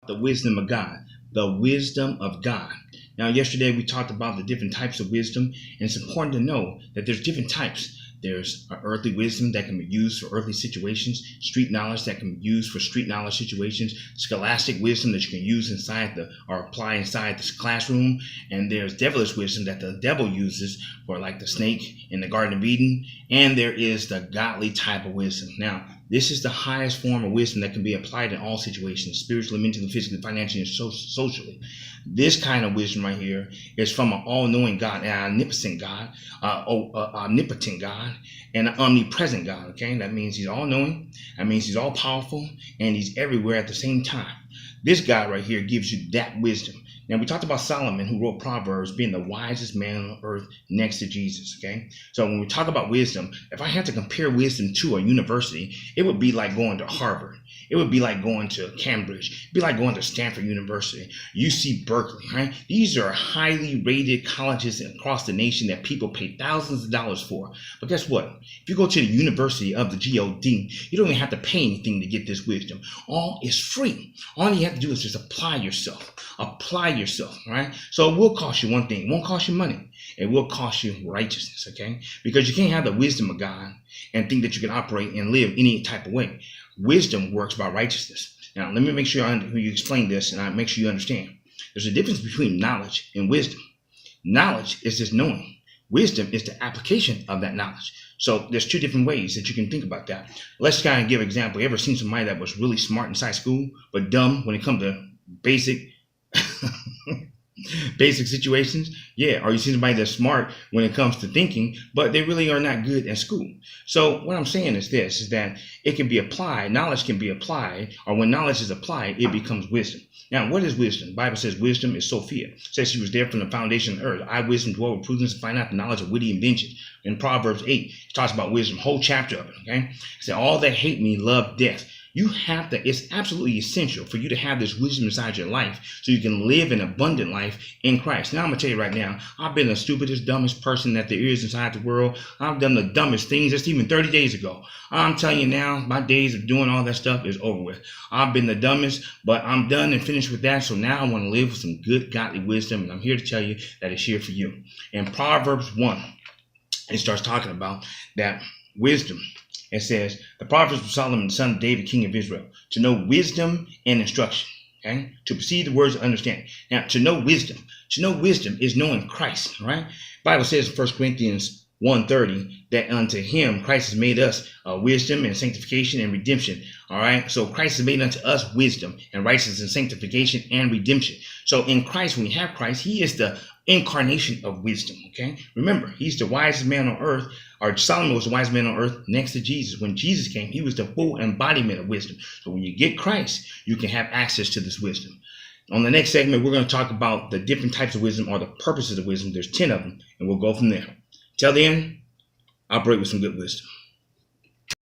The wisdom of God. The wisdom of God. Now, yesterday we talked about the different types of wisdom, and it's important to know that there's different types. There's earthly wisdom that can be used for earthly situations, street knowledge that can be used for street knowledge situations, scholastic wisdom that you can use or apply inside the classroom, and there's devilish wisdom that the devil uses for, like the snake in the Garden of Eden, and there is the godly type of wisdom. Now, this is the highest form of wisdom that can be applied in all situations, spiritually, mentally, physically, financially, and socially. This kind of wisdom right here is from an all-knowing God, an omnipotent God, and an omnipresent God. Okay, that means he's all-knowing. That means he's all-powerful, and he's everywhere at the same time. This God right here gives you that wisdom. Now, we talked about Solomon, who wrote Proverbs, being the wisest man on earth next to Jesus, okay? So when we talk about wisdom, if I had to compare wisdom to a university, it would be like going to Harvard. It would be like going to Cambridge. It'd be like going to Stanford University, UC Berkeley, right? These are highly rated colleges across the nation that people pay thousands of dollars for. But guess what? If you go to the University of the God, you don't even have to pay anything to get this wisdom. All is free. All you have to do is just apply yourself. Apply yourself, right? So it will cost you one thing. It won't cost you money. It will cost you righteousness, okay? Because you can't have the wisdom of God and think that you can operate and live any type of way. Wisdom works by righteousness. Now, let me make sure you explain this, and I make sure you understand. There's a difference between knowledge and wisdom. Knowledge is just knowing. Wisdom is the application of that knowledge. So there's two different ways that you can think about that. Let's kind of give an example. You ever seen somebody that was really smart inside school, but dumb when it comes to basic situations? Yeah. Or you see somebody that's smart when it comes to thinking, but they really are not good in school. So what I'm saying is this, is that it can be applied, knowledge can be applied, or when knowledge is applied, it becomes wisdom. Now, what is wisdom? The Bible says wisdom is Sophia. It says she was there from the foundation of the earth. I, wisdom, dwell with prudence and find out the knowledge of witty invention. In Proverbs 8, it talks about wisdom, whole chapter of it, okay? It said, all that hate me love death. You have to, it's absolutely essential for you to have this wisdom inside your life so you can live an abundant life in Christ. Now, I'm going to tell you right now, I've been the stupidest, dumbest person that there is inside the world. I've done the dumbest things just even 30 days ago. I'm telling you now, my days of doing all that stuff is over with. I've been the dumbest, but I'm done and finished with that. So now I want to live with some good, godly wisdom, and I'm here to tell you that it's here for you. In Proverbs 1, it starts talking about that wisdom. It says, the Proverbs of Solomon, the son of David, king of Israel, to know wisdom and instruction, okay? To perceive the words of understanding. Now, to know wisdom is knowing Christ, right? The Bible says in 1 Corinthians 1:30 that unto him Christ has made us wisdom and sanctification and redemption. All right. So Christ has made unto us wisdom and righteousness and sanctification and redemption. So in Christ, when we have Christ, he is the incarnation of wisdom. Okay. Remember, he's the wisest man on earth, or Solomon was the wisest man on earth next to Jesus. When Jesus came, he was the full embodiment of wisdom. So when you get Christ, you can have access to this wisdom. On the next segment, we're going to talk about the different types of wisdom or the purposes of wisdom. There's 10 of them, and we'll go from there. Till then, operate with some good wisdom.